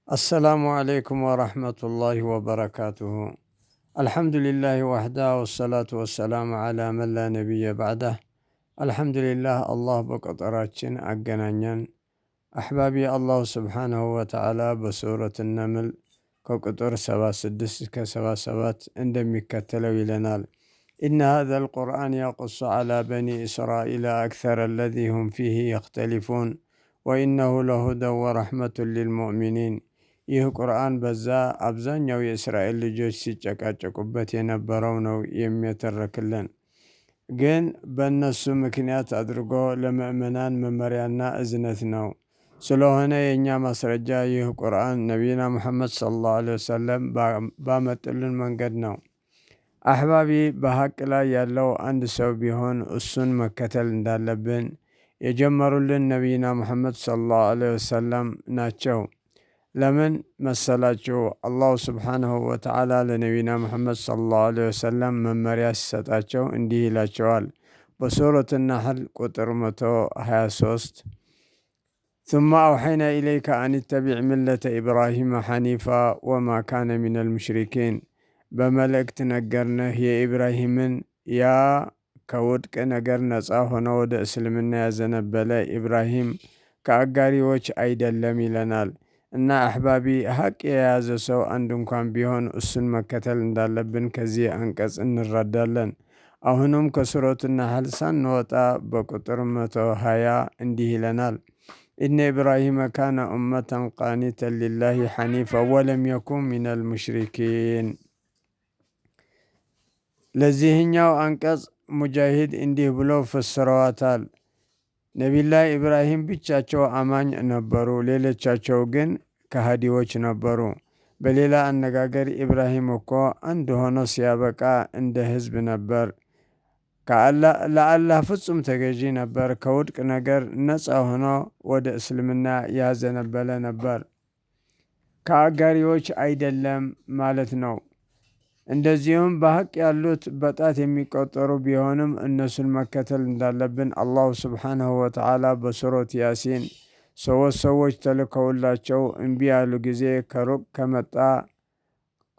السلام عليكم ورحمة الله وبركاته. الحمد لله وحده والصلاة والسلام على من لا نبي بعده. الحمد لله الله بقطراتشن أجنانيان أحبابي الله سبحانه وتعالى بسورة النمل كقطر سبا سدس كسبا سبات عندما يكتلوا لنا إن هذا القرآن يقص على بني إسرائيل أكثر الذي هم فيه يختلفون وإنه لهدى ورحمة للمؤمنين. ይህ ቁርአን በዛ አብዛኛው የእስራኤል ልጆች ሲጨቃጨቁበት የነበረው ነው የሚተረክልን። ግን በእነሱ ምክንያት አድርጎ ለምእመናን መመሪያና እዝነት ነው። ስለሆነ የእኛ ማስረጃ ይህ ቁርአን ነቢይና ሙሐመድ ሰለላሁ ዐለይሂ ወሰለም ባመጡልን መንገድ ነው። አሕባቢ በሐቅ ላይ ያለው አንድ ሰው ቢሆን እሱን መከተል እንዳለብን የጀመሩልን ነቢይና ሙሐመድ ሰለላሁ ዐለይሂ ወሰለም ናቸው። ለምን መሰላችሁ? አላሁ ስብሓንሁ ወተዓላ ለነቢና ሙሐመድ ሰለላሁ ዐለይሂ ወሰለም መመሪያ ሲሰጣቸው እንዲህ ይላቸዋል። በሱረት ነሕል ቁጥር 123 ثم أوحينا إليك أن اتبع ملة إبراهيم حنيفا وما كان من المشركين በመልእክት ነገርነህ የኢብራሂምን ያ ከውድቅ ነገር ነፃ ሆኖ ወደ እስልምና ያዘነበለ ኢብራሂም ከአጋሪዎች አይደለም ይለናል። እና አሕባቢ ሐቅ የያዘ ሰው አንድ እንኳን ቢሆን እሱን መከተል እንዳለብን ከዚህ አንቀጽ እንረዳለን። አሁንም ከሱረቱ ነሕል ሳንወጣ በቁጥር 120 እንዲህ ይለናል። ኢነ ኢብራሂመ ካነ ኡመተን ቃኒተን ሊላሂ ሐኒፈ ወለም የኩን ሚነል ሙሽሪኪን። ለዚህኛው አንቀጽ ሙጃሂድ እንዲህ ብሎ ፈስረዋታል። ነቢዩላህ ኢብራሂም ብቻቸው አማኝ ነበሩ፣ ሌሎቻቸው ግን ከሃዲዎች ነበሩ። በሌላ አነጋገር ኢብራሂም እኮ አንድ ሆኖ ሲያበቃ እንደ ህዝብ ነበር። ለአላህ ፍጹም ተገዢ ነበር። ከውድቅ ነገር ነፃ ሆኖ ወደ እስልምና ያዘነበለ ነበር። ከአጋሪዎች አይደለም ማለት ነው። እንደዚሁም በሐቅ ያሉት በጣት የሚቆጠሩ ቢሆንም እነሱን መከተል እንዳለብን አላሁ ስብሓንሁ ወተዓላ በሱረት ያሲን ሰዎች ተልከውላቸው እምቢ ያሉ ጊዜ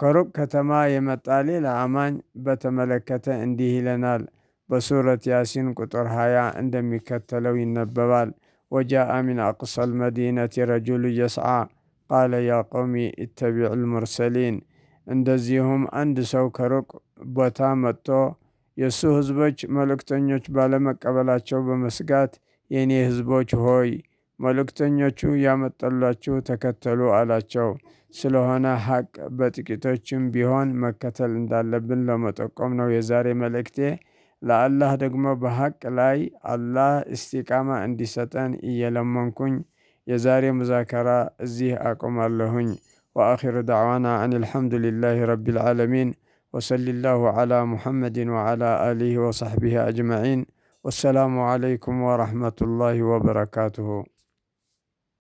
ከሩቅ ከተማ የመጣ ሌላ አማኝ በተመለከተ እንዲህ ይለናል። በሱረት ያሲን ቁጥር 20 እንደሚከተለው ይነበባል። ወጃአ ሚን አቅሰል መዲነቲ ረጁሉ የስዓ ቃለ ያ ቀውሚ ኢተቢዑ ልሙርሰሊን። እንደዚሁም አንድ ሰው ከሩቅ ቦታ መጥቶ የእሱ ህዝቦች መልእክተኞች ባለመቀበላቸው በመስጋት የእኔ ህዝቦች ሆይ መልእክተኞቹ ያመጠላችሁ ተከተሉ አላቸው። ስለሆነ ሐቅ በጥቂቶችም ቢሆን መከተል እንዳለብን ለመጠቆም ነው የዛሬ መልእክቴ። ለአላህ ደግሞ በሐቅ ላይ አላህ እስቲቃማ እንዲሰጠን እየለመንኩኝ የዛሬ ሙዛከራ እዚህ አቆማለሁኝ። وآخر دعوانا أن الحمد لله رب العالمين وصلى الله على محمد وعلى آله وصحبه أجمعين والسلام عليكم ورحمة الله وبركاته.